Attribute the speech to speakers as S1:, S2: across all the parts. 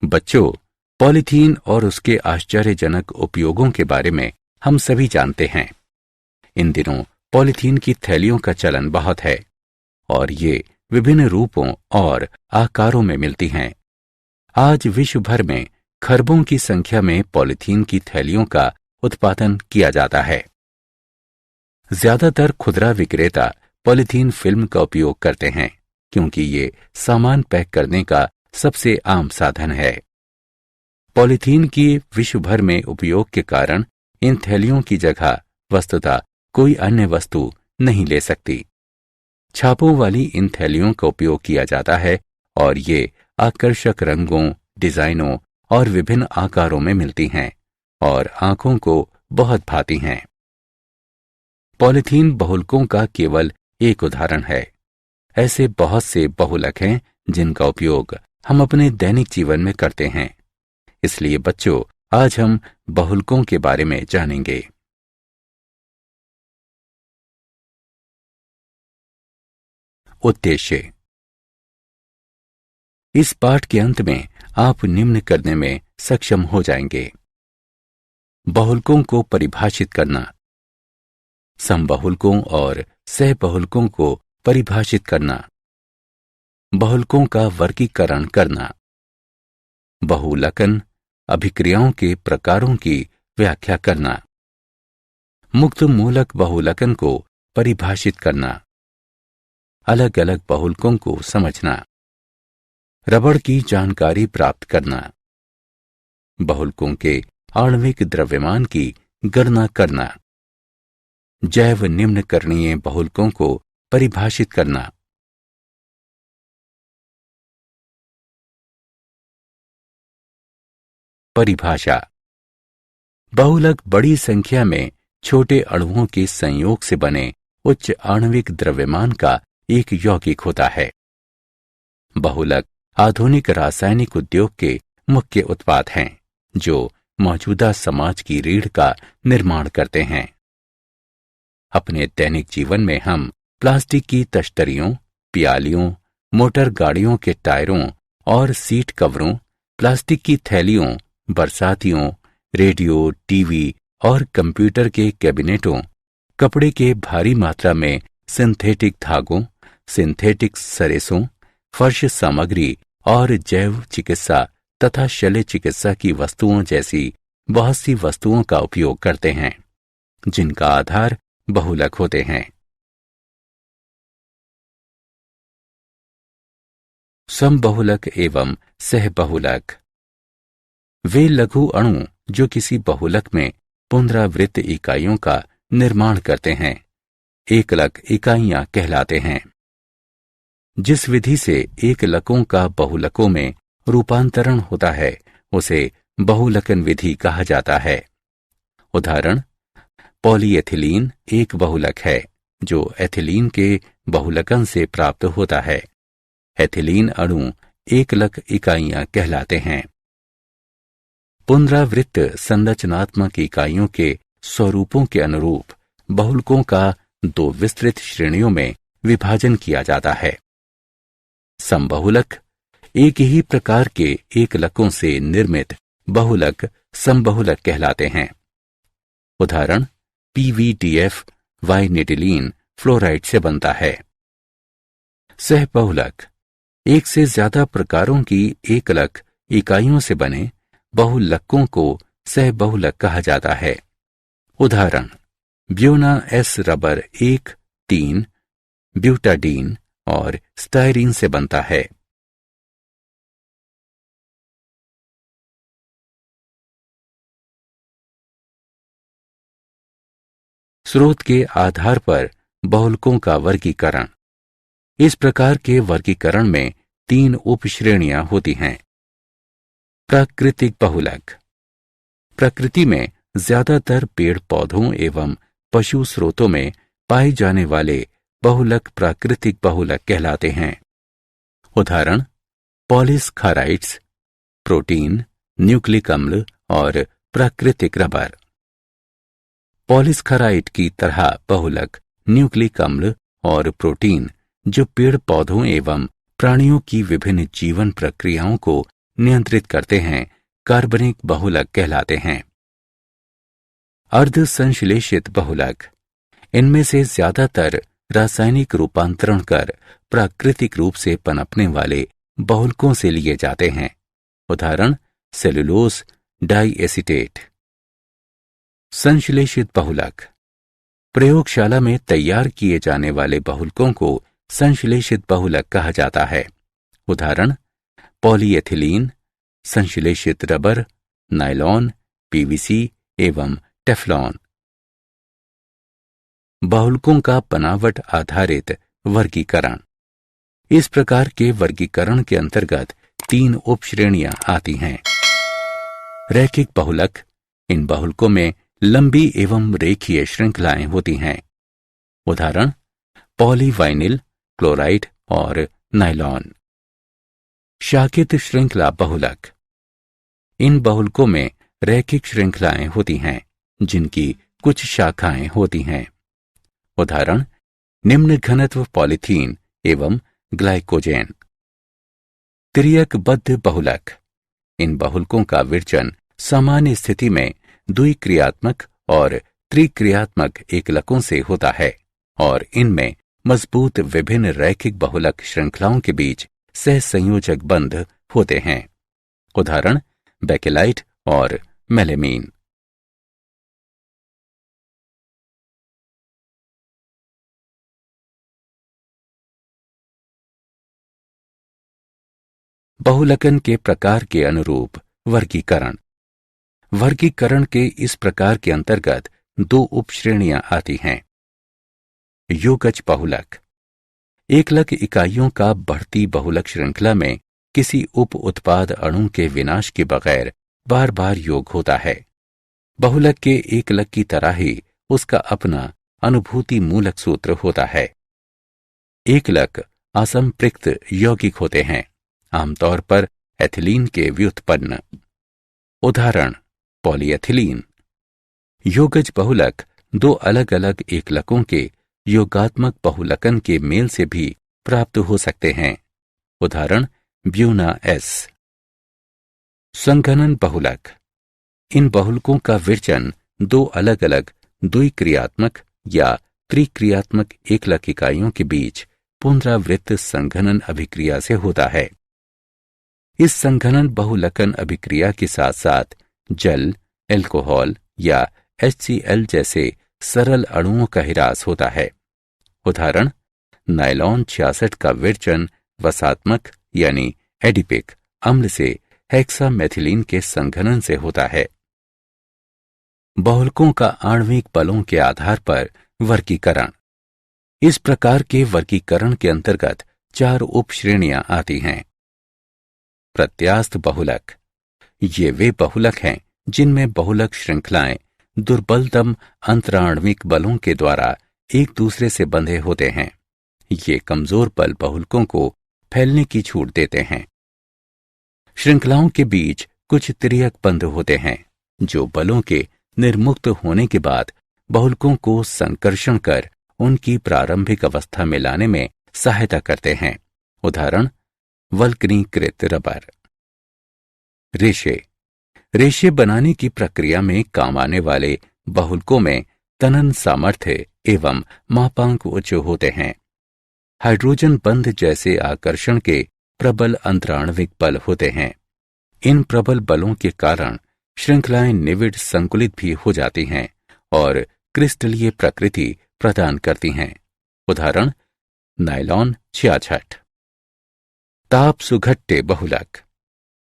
S1: बच्चों, पॉलीथीन और उसके आश्चर्यजनक उपयोगों के बारे में हम सभी जानते हैं। इन दिनों पॉलीथीन की थैलियों का चलन बहुत है और ये विभिन्न रूपों और आकारों में मिलती हैं। आज विश्व भर में खरबों की संख्या में पॉलीथीन की थैलियों का उत्पादन किया जाता है। ज्यादातर खुदरा विक्रेता पॉलीथीन फिल्म का उपयोग करते हैं क्योंकि ये सामान पैक करने का सबसे आम साधन है। पॉलीथीन की विश्व भर में उपयोग के कारण इन थैलियों की जगह वस्तुतः कोई अन्य वस्तु नहीं ले सकती। छापों वाली इन थैलियों का उपयोग किया जाता है और ये आकर्षक रंगों, डिजाइनों और विभिन्न आकारों में मिलती हैं और आंखों को बहुत भाती हैं। पॉलीथीन बहुलकों का केवल एक उदाहरण है। ऐसे बहुत से बहुलक हैं जिनका उपयोग हम अपने दैनिक जीवन में करते हैं। इसलिए बच्चों, आज हम बहुलकों के बारे में जानेंगे। उद्देश्य। इस पाठ के अंत में आप निम्न करने में सक्षम हो जाएंगे। बहुलकों को परिभाषित करना, समबहुलकों और सहबहुलकों को परिभाषित करना, बहुलकों का वर्गीकरण करना, बहुलकन अभिक्रियाओं के प्रकारों की व्याख्या करना, मुक्त मूलक बहुलकन को परिभाषित करना, अलग अलग बहुलकों को समझना, रबड़ की जानकारी प्राप्त करना, बहुलकों के आणविक द्रव्यमान की गणना करना, जैव निम्नकरणीय बहुलकों को परिभाषित करना। परिभाषा। बहुलक बड़ी संख्या में छोटे अणुओं के संयोग से बने उच्च आणविक द्रव्यमान का एक यौगिक होता है। बहुलक आधुनिक रासायनिक उद्योग के मुख्य उत्पाद हैं जो मौजूदा समाज की रीढ़ का निर्माण करते हैं। अपने दैनिक जीवन में हम प्लास्टिक की तश्तरियों, प्यालियों, मोटर गाड़ियों के टायरों और सीट कवरों, प्लास्टिक की थैलियों, बरसातियों, रेडियो, टीवी और कंप्यूटर के कैबिनेटों, कपड़े के भारी मात्रा में सिंथेटिक धागों, सिंथेटिक सरेसों, फर्श सामग्री और जैव चिकित्सा तथा शल्य चिकित्सा की वस्तुओं जैसी बहुत सी वस्तुओं का उपयोग करते हैं जिनका आधार बहुलक होते हैं। समबहुलक एवं सहबहुलक। वे लघु अणु जो किसी बहुलक में पुनरावृत्त इकाइयों का निर्माण करते हैं एकलक इकाइयां कहलाते हैं। जिस विधि से एकलकों का बहुलकों में रूपांतरण होता है उसे बहुलकन विधि कहा जाता है। उदाहरण, पॉलीएथिलीन एक बहुलक है जो एथिलीन के बहुलकन से प्राप्त होता है। एथिलीन अणु एकलक इकाइयां कहलाते हैं। पुनरावृत्त संरचनात्मक इकाइयों के स्वरूपों के अनुरूप बहुलकों का दो विस्तृत श्रेणियों में विभाजन किया जाता है। समबहुलक एक ही प्रकार के एकलकों से निर्मित बहुलक समबहुलक कहलाते हैं। उदाहरण, PVDF वाइनिटिलीन फ्लोराइड से बनता है। सहबहुलक एक से ज्यादा प्रकारों की एकलक इकाइयों से बने बहुलकों को सहबहुलक कहा जाता है। उदाहरण, ब्यूना S रबर 1,3 ब्यूटाडीन और स्टायरीन से बनता है। स्रोत के आधार पर बहुलकों का वर्गीकरण। इस प्रकार के वर्गीकरण में 3 उपश्रेणियां होती हैं। प्राकृतिक बहुलक। प्रकृति में ज्यादातर पेड़ पौधों एवं पशु स्रोतों में पाए जाने वाले बहुलक प्राकृतिक बहुलक कहलाते हैं। उदाहरण, पॉलीसखाराइड्स, प्रोटीन, न्यूक्लिक अम्ल और प्राकृतिक रबर। पॉलीसखाराइड की तरह बहुलक न्यूक्लिक अम्ल और प्रोटीन जो पेड़ पौधों एवं प्राणियों की विभिन्न जीवन प्रक्रियाओं को नियंत्रित करते हैं कार्बनिक बहुलक कहलाते हैं। अर्ध संश्लेषित बहुलक, इनमें से ज्यादातर रासायनिक रूपांतरण कर प्राकृतिक रूप से पनपने वाले बहुलकों से लिए जाते हैं। उदाहरण सेलुलोज डाइएसीटेट। संश्लेषित बहुलक, प्रयोगशाला में तैयार किए जाने वाले बहुलकों को संश्लेषित बहुलक कहा जाता है। उदाहरण पॉलीएथिलीन, संश्लेषित रबर, नायलॉन, पीवीसी एवं टेफ्लॉन। बहुलकों का बनावट आधारित वर्गीकरण। इस प्रकार के वर्गीकरण के अंतर्गत 3 उपश्रेणियां आती हैं। रैखिक बहुलक, इन बहुलकों में लंबी एवं रेखीय श्रृंखलाएं होती हैं। उदाहरण पॉलीवाइनिल क्लोराइड और नायलॉन। शाखित श्रृंखला बहुलक, इन बहुलकों में रैखिक श्रृंखलाएं होती हैं जिनकी कुछ शाखाएं होती हैं। उदाहरण निम्न घनत्व पॉलीथीन एवं ग्लाइकोजेन। तिर्यकबद्ध बहुलक, इन बहुलकों का विरचन सामान्य स्थिति में द्विक्रियात्मक और त्रिक्रियात्मक एकलकों से होता है और इनमें मजबूत विभिन्न रैखिक बहुलक श्रृंखलाओं के बीच सहसंयोजक बंध होते हैं। उदाहरण बेकेलाइट और मेलेमीन। बहुलकन के प्रकार के अनुरूप वर्गीकरण। वर्गीकरण के इस प्रकार के अंतर्गत 2 उपश्रेणियां आती हैं। योगज बहुलक, एकलक इकाइयों का बढ़ती बहुलक श्रृंखला में किसी उप उत्पाद अणु के विनाश के बगैर बार बार योग होता है। बहुलक के एकलक की तरह ही उसका अपना अनुभूति मूलक सूत्र होता है। एकलक असंपृक्त यौगिक होते हैं, आमतौर पर एथिलीन के व्युत्पन्न। उदाहरण पॉलीएथिलीन। योगज बहुलक 2 अलग अलग एकलकों के योगात्मक बहुलकन के मेल से भी प्राप्त हो सकते हैं। उदाहरण ब्यूना एस। संघनन बहुलक, इन बहुलकों का विरचन 2 अलग अलग द्विक्रियात्मक या त्रिक्रियात्मक एकलक इकाइयों के बीच पुनरावृत्त संघनन अभिक्रिया से होता है। इस संघनन बहुलकन अभिक्रिया के साथ साथ जल, एल्कोहल या HCl जैसे सरल अणुओं का ह्रास होता है। उदाहरण नायलॉन 66 का विरचन वसात्मक यानी एडिपिक अम्ल से हेक्सामेथिलीन के संघनन से होता है। बहुलकों का आणविक बलों के आधार पर वर्गीकरण। इस प्रकार के वर्गीकरण के अंतर्गत 4 उपश्रेणियां आती हैं। प्रत्यास्थ बहुलक, ये वे बहुलक हैं जिनमें बहुलक श्रृंखलाएं दुर्बलतम अंतराण्विक बलों के द्वारा एक दूसरे से बंधे होते हैं। ये कमजोर बल बहुलकों को फैलने की छूट देते हैं। श्रृंखलाओं के बीच कुछ तिर्यक बंध होते हैं जो बलों के निर्मुक्त होने के बाद बहुलकों को संकर्षण कर उनकी प्रारंभिक अवस्था में लाने में सहायता करते हैं। उदाहरण वल्कनीकृत रबर। रेशे, रेशे बनाने की प्रक्रिया में काम आने वाले बहुलकों में तनन सामर्थ्य एवं मापांक उच्च होते हैं। हाइड्रोजन बंध जैसे आकर्षण के प्रबल अंतराण्विक बल होते हैं। इन प्रबल बलों के कारण श्रृंखलाएं निविड़ संकुलित भी हो जाती हैं और क्रिस्टलीय प्रकृति प्रदान करती हैं। उदाहरण नायलॉन 66। ताप सुघट्टे बहुलक,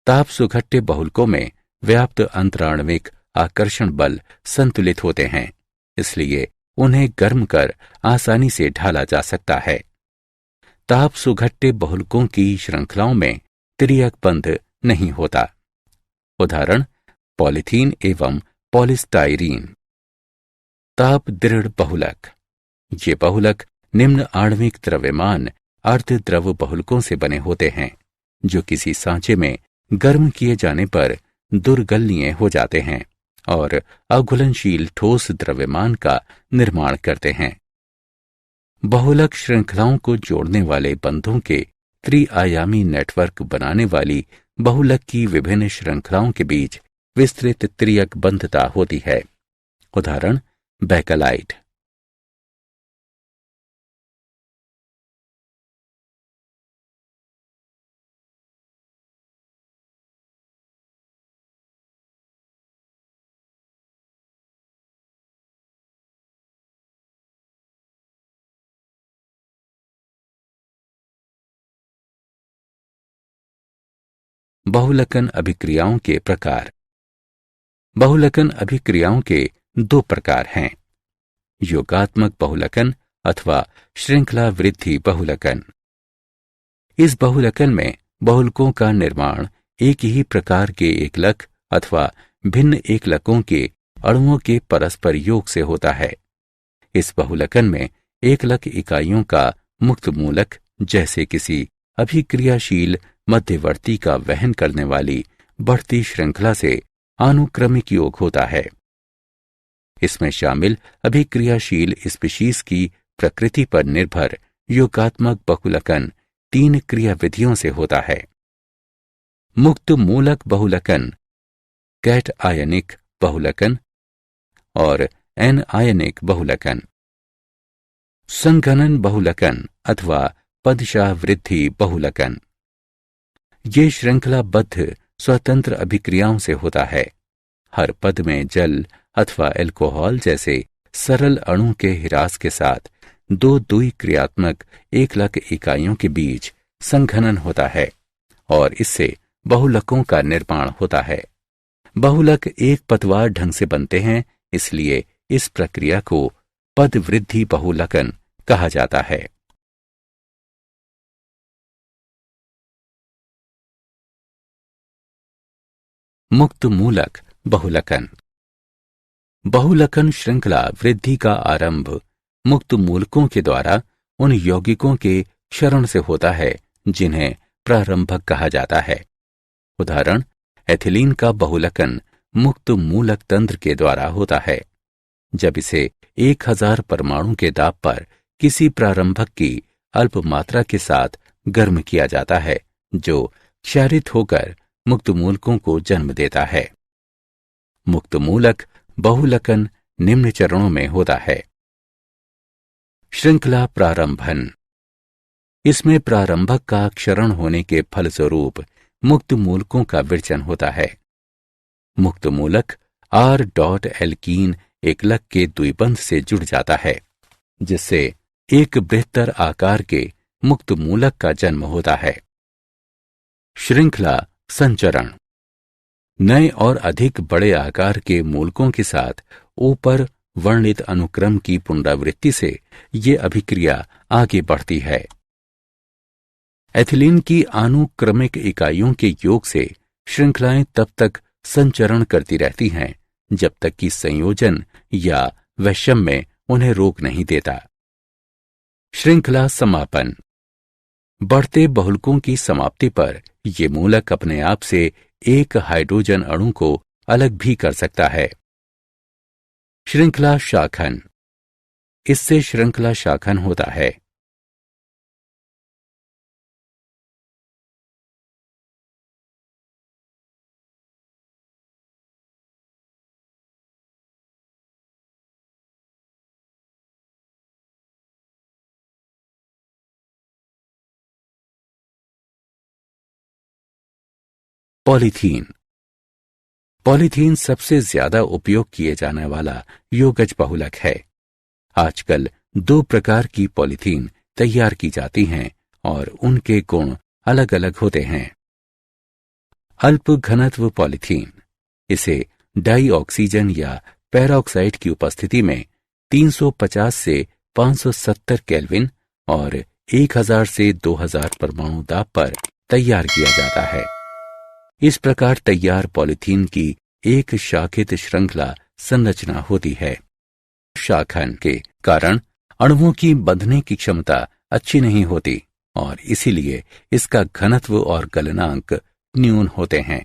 S1: ताप सुघट्टे बहुलकों में व्याप्त अंतराण्विक आकर्षण बल संतुलित होते हैं, इसलिए उन्हें गर्म कर आसानी से ढाला जा सकता है। ताप सुघट्टे बहुलकों की श्रृंखलाओं में तिर्यक बंध नहीं होता। उदाहरण पॉलीथीन एवं पॉलिस्टाइरीन। ताप दृढ़ बहुलक, ये बहुलक निम्न आणविक द्रव्यमान अर्धद्रव बहुलकों से बने होते हैं जो किसी सांचे में गर्म किए जाने पर दुर्गलनीय हो जाते हैं और अघुलनशील ठोस द्रव्यमान का निर्माण करते हैं। बहुलक श्रृंखलाओं को जोड़ने वाले बंधों के त्रिआयामी नेटवर्क बनाने वाली बहुलक की विभिन्न श्रृंखलाओं के बीच विस्तृत त्रियक बंधता होती है। उदाहरण बैकलाइट। बहुलकन अभिक्रियाओं के प्रकार। बहुलकन अभिक्रियाओं के दो प्रकार हैं, योगात्मक बहुलकन अथवा श्रृंखला वृद्धि बहुलकन। इस बहुलकन में बहुलकों का निर्माण एक ही प्रकार के एकलक अथवा भिन्न एकलकों के अणुओं के परस्पर योग से होता है। इस बहुलकन में एकलक इकाइयों का मुक्त मूलक जैसे किसी अभिक्रियाशील मध्यवर्ती का वहन करने वाली बढ़ती श्रृंखला से आनुक्रमिक योग होता है। इसमें शामिल अभिक्रियाशील स्पीशीज की प्रकृति पर निर्भर योगात्मक बहुलकन 3 क्रियाविधियों से होता है। मुक्त मूलक बहुलकन, कैट आयनिक बहुलकन और एन आयनिक बहुलकन। संघनन बहुलकन अथवा पदशाह वृद्धि बहुलकन। ये श्रृंखलाबद्ध स्वतंत्र अभिक्रियाओं से होता है। हर पद में जल अथवा एल्कोहल जैसे सरल अणु के हिरास के साथ 2 द्विक्रियात्मक एकलक इकाइयों के बीच संघनन होता है और इससे बहुलकों का निर्माण होता है। बहुलक एक पदवार ढंग से बनते हैं, इसलिए इस प्रक्रिया को पद वृद्धि बहुलकन कहा जाता है। मुक्त मूलक बहुलकन। बहुलकन श्रृंखला वृद्धि का आरंभ मुक्त मूलकों के द्वारा उन यौगिकों के क्षरण से होता है जिन्हें प्रारंभक कहा जाता है। उदाहरण एथिलीन का बहुलकन मुक्त मूलक तंत्र के द्वारा होता है। जब इसे 1000 परमाणु के दाब पर किसी प्रारंभक की अल्प मात्रा के साथ गर्म किया जाता है, जो क्षारित होकर मुक्त मूलकों को जन्म देता है। मुक्त मूलक बहुलकन निम्न चरणों में होता है। श्रृंखला प्रारंभन। इसमें प्रारंभक का क्षरण होने के फलस्वरूप मुक्त मूलकों का विरचन होता है। मुक्त मूलक R. एल्कीन एकलक के द्विबंध से जुड़ जाता है, जिससे एक बृहत्तर आकार के मुक्त मूलक का जन्म होता है। श्रृंखला संचरण। नए और अधिक बड़े आकार के मूलकों के साथ ऊपर वर्णित अनुक्रम की पुनरावृत्ति से ये अभिक्रिया आगे बढ़ती है। एथिलीन की अनुक्रमिक इकाइयों के योग से श्रृंखलाएं तब तक संचरण करती रहती हैं जब तक कि संयोजन या वैषम्य उन्हें रोक नहीं देता। श्रृंखला समापन। बढ़ते बहुलकों की समाप्ति पर ये मूलक अपने आप से एक हाइड्रोजन अणु को अलग भी कर सकता है। श्रृंखला शाखन। इससे श्रृंखला शाखन होता है। पॉलीथीन। पॉलीथीन सबसे ज्यादा उपयोग किए जाने वाला योगज बहुलक है। आजकल 2 प्रकार की पॉलीथीन तैयार की जाती हैं और उनके गुण अलग अलग होते हैं। अल्प घनत्व पॉलीथीन। इसे डाई ऑक्सीजन या पेरोक्साइड की उपस्थिति में 350 से 570 केल्विन और 1000 से 2000 परमाणु दाब पर तैयार किया जाता है। इस प्रकार तैयार पॉलीथीन की एक शाखित श्रृंखला संरचना होती है। शाखन के कारण अणुओं की बंधने की क्षमता अच्छी नहीं होती और इसीलिए इसका घनत्व और गलनांक न्यून होते हैं।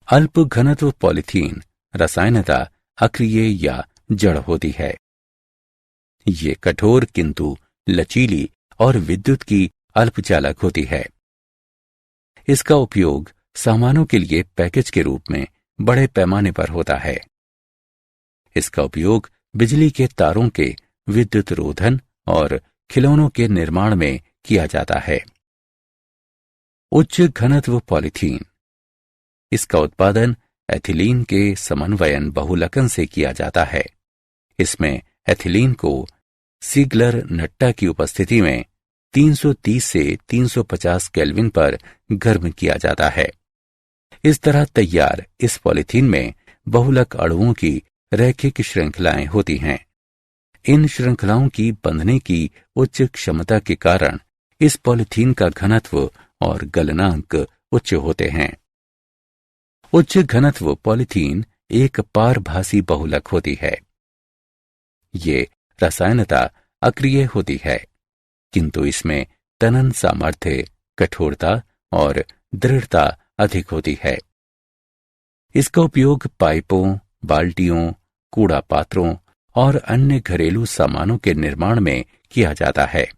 S1: अल्प घनत्व पॉलीथीन रसायनतः अक्रिय या जड़ होती है। ये कठोर किंतु लचीली और विद्युत की अल्पचालक होती है। इसका उपयोग सामानों के लिए पैकेज के रूप में बड़े पैमाने पर होता है। इसका उपयोग बिजली के तारों के विद्युत रोधन और खिलौनों के निर्माण में किया जाता है। उच्च घनत्व पॉलीथीन, इसका उत्पादन एथिलीन के समन्वयन बहुलकन से किया जाता है। इसमें एथिलीन को सीगलर नट्टा की उपस्थिति में 330 से 350 केल्विन पर गर्म किया जाता है। इस तरह तैयार इस पॉलीथीन में बहुलक अणुओं की रैखिक श्रृंखलाएं होती हैं। इन श्रृंखलाओं की बंधने की उच्च क्षमता के कारण इस पॉलीथीन का घनत्व और गलनांक उच्च होते हैं। उच्च घनत्व पॉलीथीन एक पारभासी बहुलक होती है। ये रसायनता अक्रिय होती है, किंतु इसमें तनन सामर्थ्य, कठोरता और दृढ़ता अधिक होती है। इसका उपयोग पाइपों, बाल्टियों, कूड़ा पात्रों और अन्य घरेलू सामानों के निर्माण में किया जाता है।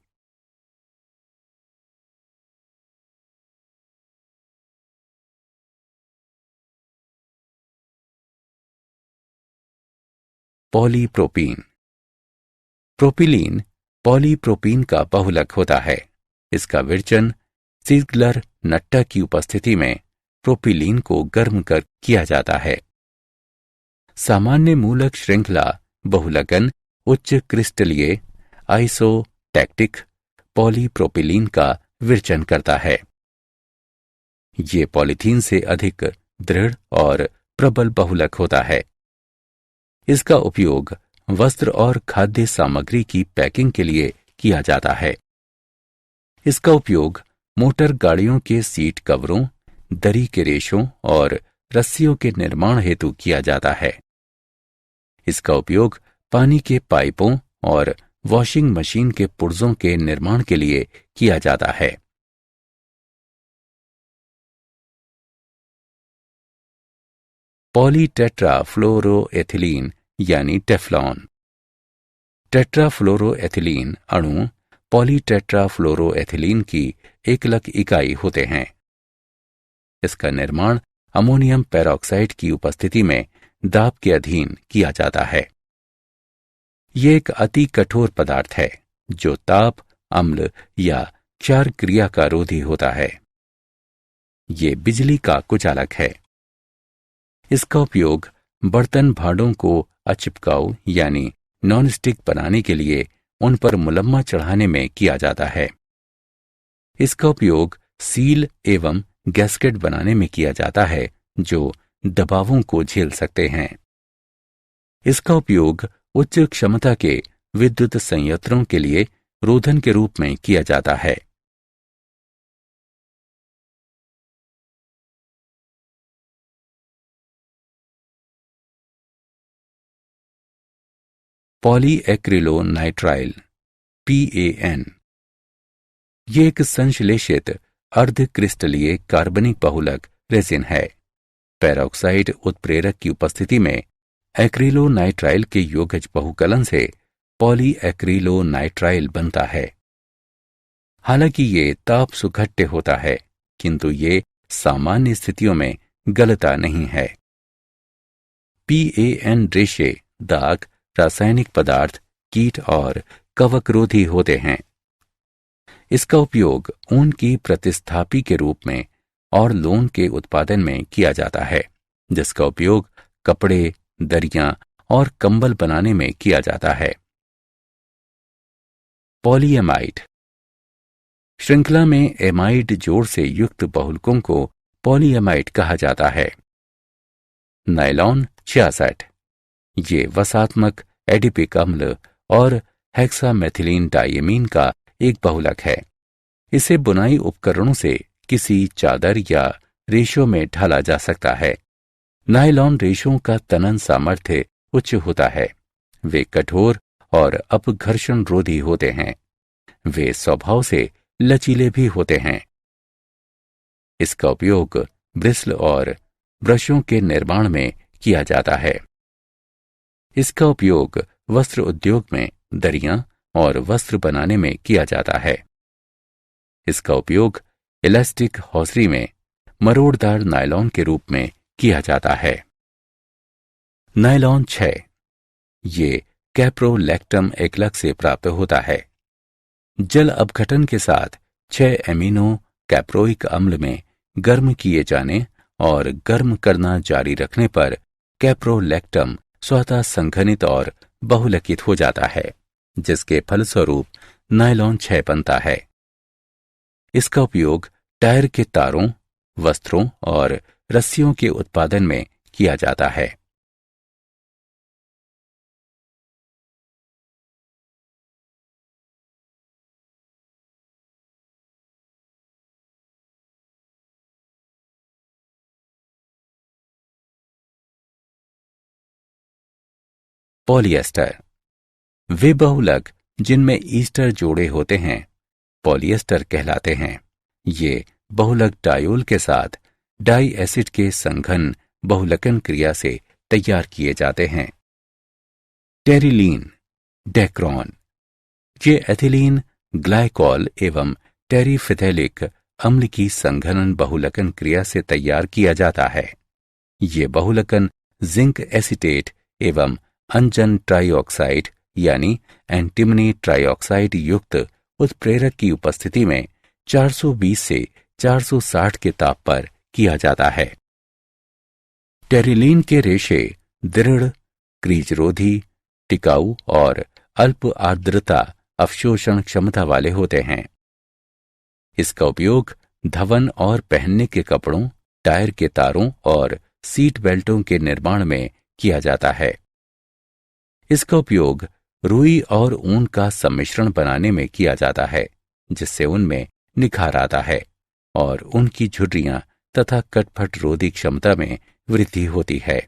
S1: पॉलीप्रोपीन। प्रोपिलीन पॉलीप्रोपीन का बहुलक होता है। इसका विरचन सीगलर नट्टा की उपस्थिति में प्रोपिलीन को गर्म कर किया जाता है। सामान्य मूलक श्रृंखला बहुलकन उच्च क्रिस्टलीय आइसोटैक्टिक पॉलीप्रोपिलीन का विरचन करता है। ये पॉलीथीन से अधिक दृढ़ और प्रबल बहुलक होता है। इसका उपयोग वस्त्र और खाद्य सामग्री की पैकिंग के लिए किया जाता है। इसका उपयोग मोटर गाड़ियों के सीट कवरों, दरी के रेशों और रस्सियों के निर्माण हेतु किया जाता है। इसका उपयोग पानी के पाइपों और वॉशिंग मशीन के पुर्जों के निर्माण के लिए किया जाता है। पॉलीटेट्राफ्लोरोएथिलीन यानी टेफ्लॉन। टेट्राफ्लोरोएथिलीन अणु पॉलीटेट्राफ्लोरोएथिलीन की एकलक इकाई होते हैं। इसका निर्माण अमोनियम पेरोक्साइड की उपस्थिति में दाब के अधीन किया जाता है। ये एक अति कठोर पदार्थ है जो ताप, अम्ल या क्षार क्रिया का रोधी होता है। ये बिजली का कुचालक है। इसका उपयोग बर्तन भांडों को अचिपकाऊ यानी नॉनस्टिक बनाने के लिए उन पर मुलम्मा चढ़ाने में किया जाता है। इसका उपयोग सील एवं गैस्केट बनाने में किया जाता है जो दबावों को झेल सकते हैं। इसका उपयोग उच्च क्षमता के विद्युत संयंत्रों के लिए रोधन के रूप में किया जाता है। पॉलीएक्रिलोनाइट्राइल PAN। ये एक संश्लेषित अर्ध क्रिस्टलीय कार्बनिक बहुलक रेजिन है। पेरोक्साइड उत्प्रेरक की उपस्थिति में एक्रिलोनाइट्राइल के योगज बहुकलन से पॉलीएक्रिलोनाइट्राइल बनता है। हालांकि ये ताप सुघट्य होता है, किंतु ये सामान्य स्थितियों में गलता नहीं है। PAN रेशे दाग, रासायनिक पदार्थ, कीट और कवकरोधी होते हैं। इसका उपयोग ऊन की प्रतिस्थापी के रूप में और लोन के उत्पादन में किया जाता है, जिसका उपयोग कपड़े, दरियां और कंबल बनाने में किया जाता है। पॉलीएमाइड। श्रृंखला में एमाइड जोड़ से युक्त बहुलकों को पॉलीएमाइड कहा जाता है। नायलॉन 66। ये वसात्मक एडिपिक अम्ल और हेक्सामेथिलीन डाइएमीन का एक बहुलक है। इसे बुनाई उपकरणों से किसी चादर या रेशों में ढाला जा सकता है। नायलॉन रेशों का तनन सामर्थ्य उच्च होता है। वे कठोर और अपघर्षण रोधी होते हैं। वे स्वभाव से लचीले भी होते हैं। इसका उपयोग ब्रिस्ल और ब्रशों के निर्माण में किया जाता है। इसका उपयोग वस्त्र उद्योग में दरियां और वस्त्र बनाने में किया जाता है। इसका उपयोग इलास्टिक हौसरी में मरोड़दार नायलॉन के रूप में किया जाता है। नायलॉन 6 ये कैप्रोलैक्टम एग्लग से प्राप्त होता है। जल अपघटन के साथ 6 एमिनो कैप्रोइक अम्ल में गर्म किए जाने और गर्म करना जारी रखने पर कैप्रोलैक्टम स्वतः संघनित और बहुलकित हो जाता है, जिसके फलस्वरूप नायलॉन 6 बनता है। इसका उपयोग टायर के तारों, वस्त्रों और रस्सियों के उत्पादन में किया जाता है। पॉलिएस्टर वे बहुलक जिनमें ईस्टर जोड़े होते हैं पॉलिएस्टर कहलाते हैं। ये बहुलक डायोल के साथ डाई एसिड के संघन बहुलकन क्रिया से तैयार किए जाते हैं। टेरिलीन, डेक्रॉन ये एथिलीन ग्लाइकॉल एवं टेरिफिथैलिक अम्ल की संघनन बहुलकन क्रिया से तैयार किया जाता है। ये बहुलकन जिंक एसिटेट एवं अंजन ट्राइऑक्साइड यानी एंटिमनी ट्राइऑक्साइड युक्त उत्प्रेरक की उपस्थिति में 420 से 460 के ताप पर किया जाता है। टेरिलीन के रेशे दृढ़, क्रीजरोधी, टिकाऊ और अल्प आर्द्रता अवशोषण क्षमता वाले होते हैं। इसका उपयोग धवन और पहनने के कपड़ों, टायर के तारों और सीट बेल्टों के निर्माण में किया जाता है। इसका उपयोग रुई और ऊन का सम्मिश्रण बनाने में किया जाता है, जिससे उनमें निखार आता है और उनकी झुर्रियां तथा कटफट रोधी क्षमता में वृद्धि होती है।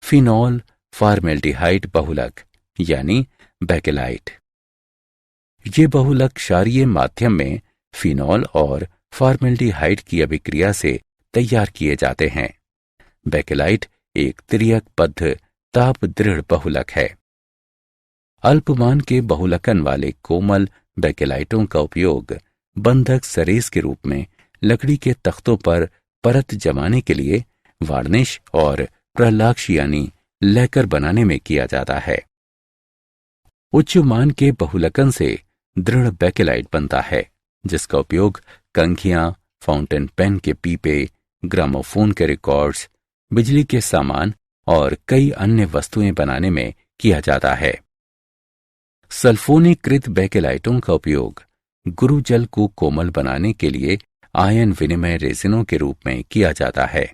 S1: फिनॉल फॉर्मेल्डिहाइड बहुलक यानी बेकेलाइट ये बहुलक क्षारीय माध्यम में फिनॉल और फॉर्मेल्डिहाइड की अभिक्रिया से तैयार किए जाते हैं। बेकेलाइट एक तिर्यकबद्ध ताप दृढ़ बहुलक है। अल्पमान के बहुलकन वाले कोमल बेकेलाइटों का उपयोग बंधक सरेस के रूप में लकड़ी के तख्तों पर परत जमाने के लिए वार्निश और प्रलाक्ष यानी लैकर बनाने में किया जाता है। उच्च मान के बहुलकन से दृढ़ बेकेलाइट बनता है, जिसका उपयोग कंघियां, फाउंटेन पेन के पीपे, ग्रामोफोन के रिकॉर्ड्स, बिजली के सामान और कई अन्य वस्तुएं बनाने में किया जाता है। सल्फोनीकृत बेकेलाइटों का उपयोग गुरुजल को कोमल बनाने के लिए आयन विनिमय रेजिनों के रूप में किया जाता है।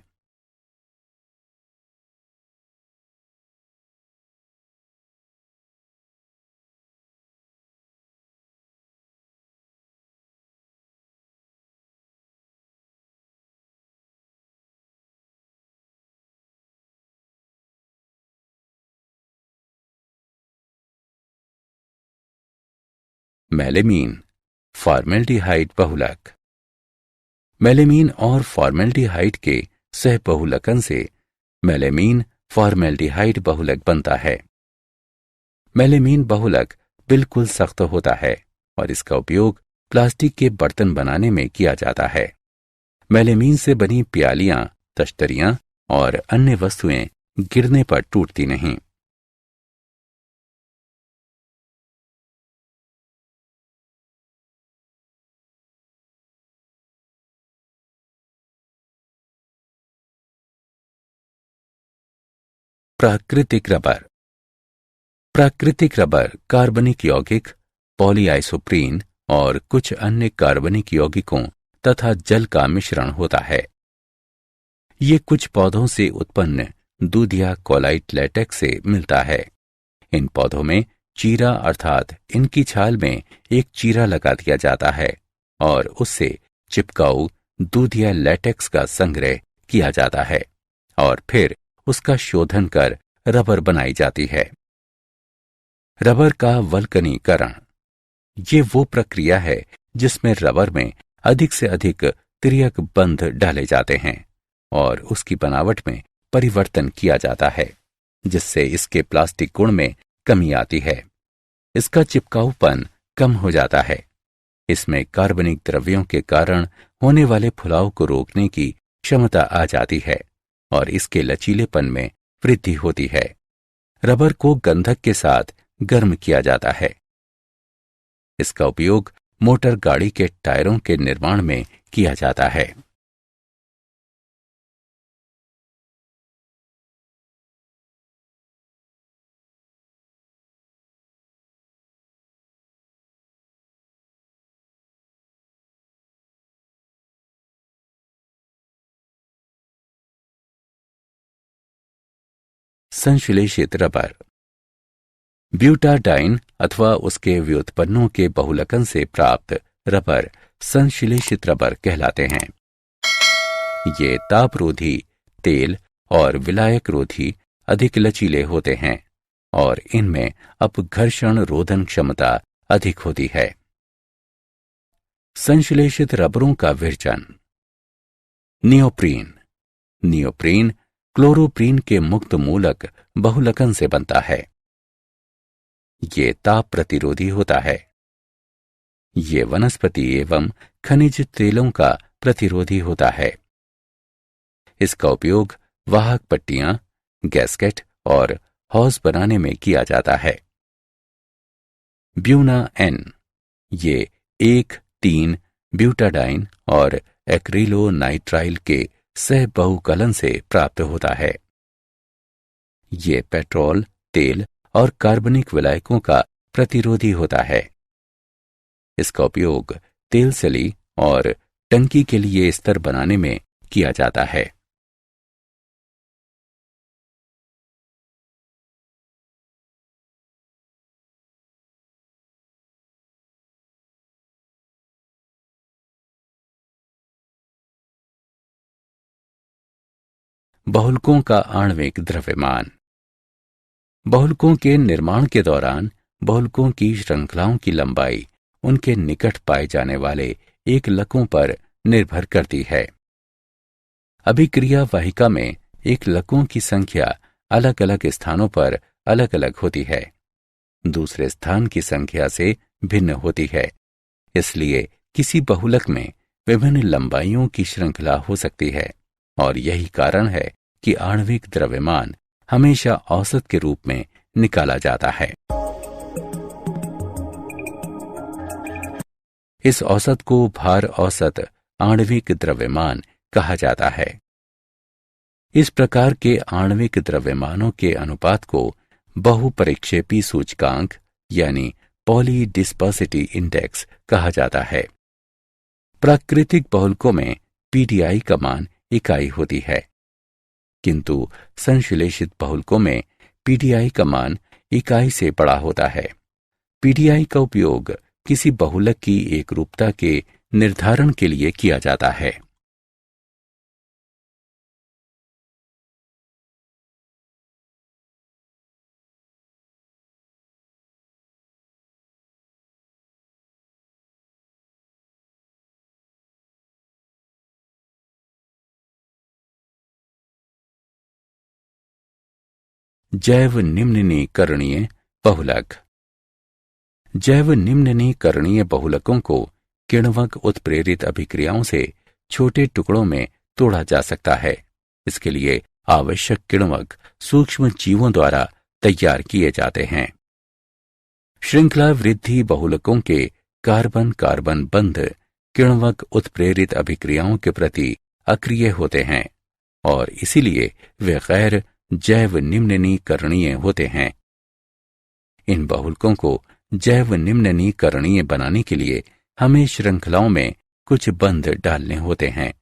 S1: मेलेमीन फॉर्मेल्डिहाइड बहुलक मेलेमीन और फॉर्मेल्डिहाइड के सह बहुलकन से मेलेमीन फॉर्मेल्डिहाइड बहुलक बनता है। मेलेमीन बहुलक बिल्कुल सख्त होता है और इसका उपयोग प्लास्टिक के बर्तन बनाने में किया जाता है। मेलेमीन से बनी प्यालियां, तश्तरियां और अन्य वस्तुएं गिरने पर टूटती नहीं। प्राकृतिक रबर प्राकृतिक रबर कार्बनिक यौगिक, पॉलीआइसोप्रीन और कुछ अन्य कार्बनिक यौगिकों तथा जल का मिश्रण होता है। ये कुछ पौधों से उत्पन्न दूधिया कोलाइट लेटेक्स से मिलता है। इन पौधों में चीरा अर्थात इनकी छाल में एक चीरा लगा दिया जाता है और उससे चिपकाऊ दूधिया लेटेक्स का संग्रह किया जाता है और फिर उसका शोधन कर रबर बनाई जाती है। रबर का वल्कनीकरण ये वो प्रक्रिया है जिसमें रबर में अधिक से अधिक तिर्यक बंध डाले जाते हैं और उसकी बनावट में परिवर्तन किया जाता है, जिससे इसके प्लास्टिक गुण में कमी आती है। इसका चिपकाऊपन कम हो जाता है। इसमें कार्बनिक द्रव्यों के कारण होने वाले फुलाव को रोकने की क्षमता आ जाती है और इसके लचीलेपन में वृद्धि होती है। रबर को गंधक के साथ गर्म किया जाता है। इसका उपयोग मोटर गाड़ी के टायरों के निर्माण में किया जाता है। संश्लेषित रबर ब्यूटाडाइन अथवा उसके व्युत्पन्नों के बहुलकन से प्राप्त रबर संश्लेषित रबर कहलाते हैं। ये तापरोधी, तेल और विलायक रोधी अधिक लचीले होते हैं और इनमें अपघर्षण रोधन क्षमता अधिक होती है। संश्लेषित रबरों का विरचन। नियोप्रीन। नियोप्रीन क्लोरोप्रीन के मुक्त मूलक बहुलकन से बनता है। ये ताप प्रतिरोधी होता है। ये वनस्पति एवं खनिज तेलों का प्रतिरोधी होता है। इसका उपयोग वाहक पट्टियां, गैस्केट और हौज बनाने में किया जाता है। ब्यूना एन ये 1,3 ब्यूटाडाइन और एक्रिलोनाइट्राइल के सह बहुकलन से प्राप्त होता है। ये पेट्रोल, तेल और कार्बनिक विलायकों का प्रतिरोधी होता है। इसका उपयोग तेल सली और टंकी के लिए स्तर बनाने में किया जाता है। बहुलकों का आणविक द्रव्यमान। बहुलकों के निर्माण के दौरान बहुलकों की श्रृंखलाओं की लंबाई उनके निकट पाए जाने वाले एकलकों पर निर्भर करती है। अभिक्रिया वाहिका में एकलकों की संख्या अलग अलग स्थानों पर अलग अलग होती है, दूसरे स्थान की संख्या से भिन्न होती है। इसलिए किसी बहुलक में विभिन्न लंबाइयों की श्रृंखला हो सकती है और यही कारण है कि आणविक द्रव्यमान हमेशा औसत के रूप में निकाला जाता है। इस औसत को भार औसत आणविक द्रव्यमान कहा जाता है। इस प्रकार के आणविक द्रव्यमानों के अनुपात को बहुपरिक्षेपी सूचकांक यानी पॉलीडिस्पर्सिटी इंडेक्स कहा जाता है। प्राकृतिक बहुलकों में पीडीआई का मान इकाई होती है, किंतु संश्लेषित बहुलकों में पीडीआई का मान इकाई से बड़ा होता है। पीडीआई का उपयोग किसी बहुलक की एकरूपता के निर्धारण के लिए किया जाता है। जैव निम्नीकरणीय बहुलक। जैव निम्नीकरणीय बहुलकों को किण्वक उत्प्रेरित अभिक्रियाओं से छोटे टुकड़ों में तोड़ा जा सकता है। इसके लिए आवश्यक किण्वक सूक्ष्म जीवों द्वारा तैयार किए जाते हैं। श्रृंखला वृद्धि बहुलकों के कार्बन कार्बन बंध किण्वक उत्प्रेरित अभिक्रियाओं के प्रति अक्रिय होते हैं और इसीलिए वे गैर जैव निम्नीकरणीय होते हैं। इन बहुलकों को जैव निम्नीकरणीय बनाने के लिए हमें श्रृंखलाओं में कुछ बंध डालने होते हैं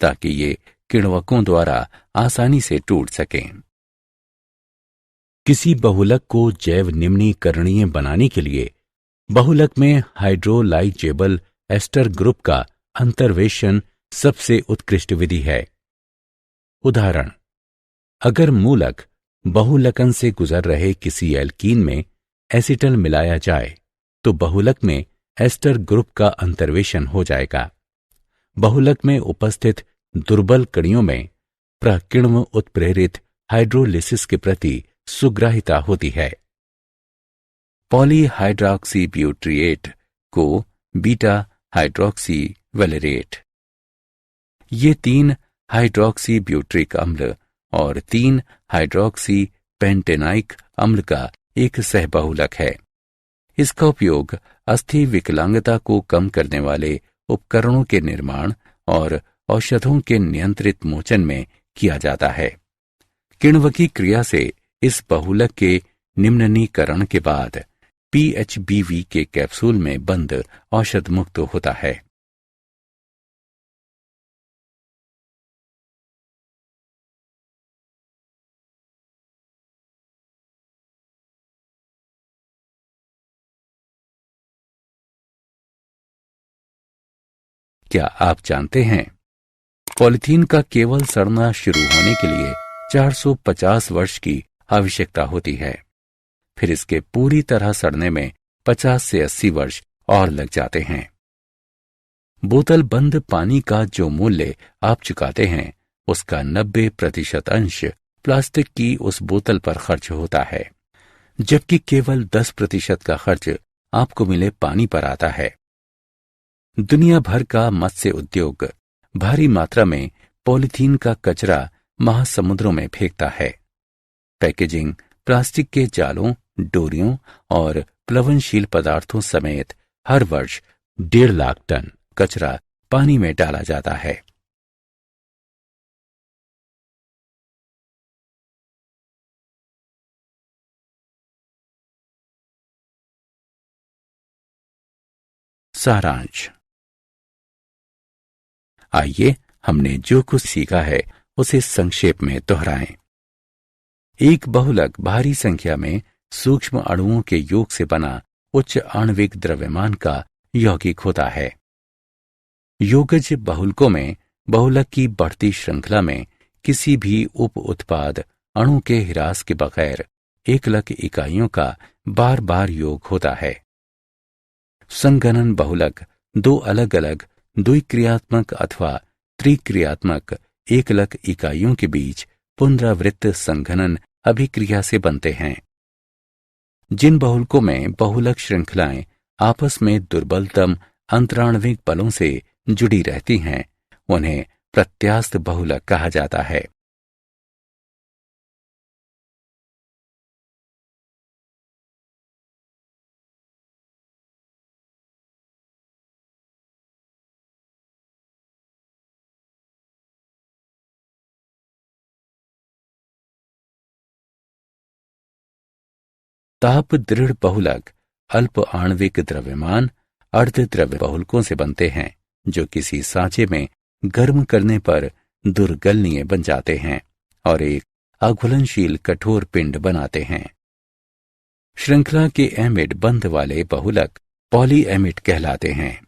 S1: ताकि ये किण्वकों द्वारा आसानी से टूट सकें। किसी बहुलक को जैव निम्नीकरणीय बनाने के लिए बहुलक में हाइड्रोलाइजेबल एस्टर ग्रुप का अंतर्वेशन सबसे उत्कृष्ट विधि है। उदाहरण, अगर मूलक बहुलकन से गुजर रहे किसी एल्कीन में एसिटल मिलाया जाए तो बहुलक में एस्टर ग्रुप का अंतर्वेशन हो जाएगा। बहुलक में उपस्थित दुर्बल कणियों में प्रकिण्व उत्प्रेरित हाइड्रोलिसिस के प्रति सुग्राहिता होती है। पॉलीहाइड्रॉक्सी ब्यूट्रिएट को बीटा हाइड्रॉक्सी वैलेरेट। ये 3 हाइड्रॉक्सी ब्यूट्रिक अम्ल और 3 हाइड्रॉक्सी पेंटेनाइक अम्ल का एक सहबहुलक है। इसका उपयोग अस्थि विकलांगता को कम करने वाले उपकरणों के निर्माण और औषधों के नियंत्रित मोचन में किया जाता है। किण्वकी क्रिया से इस बहुलक के निम्ननीकरण के बाद PHBV के कैप्सूल में बंद औषध मुक्त होता है। क्या आप जानते हैं, पॉलीथीन का केवल सड़ना शुरू होने के लिए 450 वर्ष की आवश्यकता होती है। फिर इसके पूरी तरह सड़ने में 50 से 80 वर्ष और लग जाते हैं। बोतल बंद पानी का जो मूल्य आप चुकाते हैं, उसका 90% अंश प्लास्टिक की उस बोतल पर खर्च होता है, जबकि केवल 10% का खर्च आपको मिले पानी पर आता है। दुनिया भर का मत्स्य उद्योग भारी मात्रा में पॉलीथीन का कचरा महासमुद्रों में फेंकता है। पैकेजिंग, प्लास्टिक के जालों, डोरियों और प्लवनशील पदार्थों समेत हर वर्ष 1.5 लाख टन कचरा पानी में डाला जाता है। सारांश। आइए हमने जो कुछ सीखा है उसे संक्षेप में दोहराएं। एक बहुलक भारी संख्या में सूक्ष्म अणुओं के योग से बना उच्च आणविक द्रव्यमान का यौगिक होता है। योगज बहुलकों में बहुलक की बढ़ती श्रृंखला में किसी भी उप उत्पाद अणु के ह्रास के बगैर एकलक इकाइयों का बार बार योग होता है। संघनन बहुलक 2 अलग अलग द्विक्रियात्मक अथवा त्रिक्रियात्मक एकलक इकाइयों के बीच पुनरावृत्त संघनन अभिक्रिया से बनते हैं। जिन बहुलकों में बहुलक श्रृंखलाएं आपस में दुर्बलतम अंतराण्विक बलों से जुड़ी रहती हैं, उन्हें प्रत्यास्थ बहुलक कहा जाता है। ताप दृढ़ बहुलक अल्प आणविक द्रव्यमान अर्धद्रव्य बहुलकों से बनते हैं, जो किसी सांचे में गर्म करने पर दुर्गलनीय बन जाते हैं और एक अघुलनशील कठोर पिंड बनाते हैं। श्रृंखला के एमिड बंध वाले बहुलक पॉलीएमिड कहलाते हैं।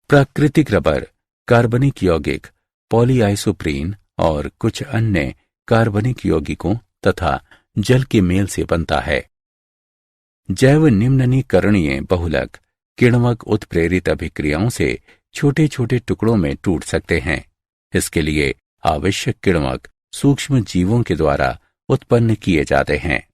S1: प्राकृतिक रबर, कार्बनिक यौगिक, पॉलीआइसोप्रीन और कुछ अन्य कार्बनिक यौगिकों तथा जल के मेल से बनता है। जैव निम्ननीकरणीय बहुलक किण्वक उत्प्रेरित अभिक्रियाओं से छोटे छोटे टुकड़ों में टूट सकते हैं। इसके लिए आवश्यक किण्वक सूक्ष्म जीवों के द्वारा उत्पन्न किए जाते हैं।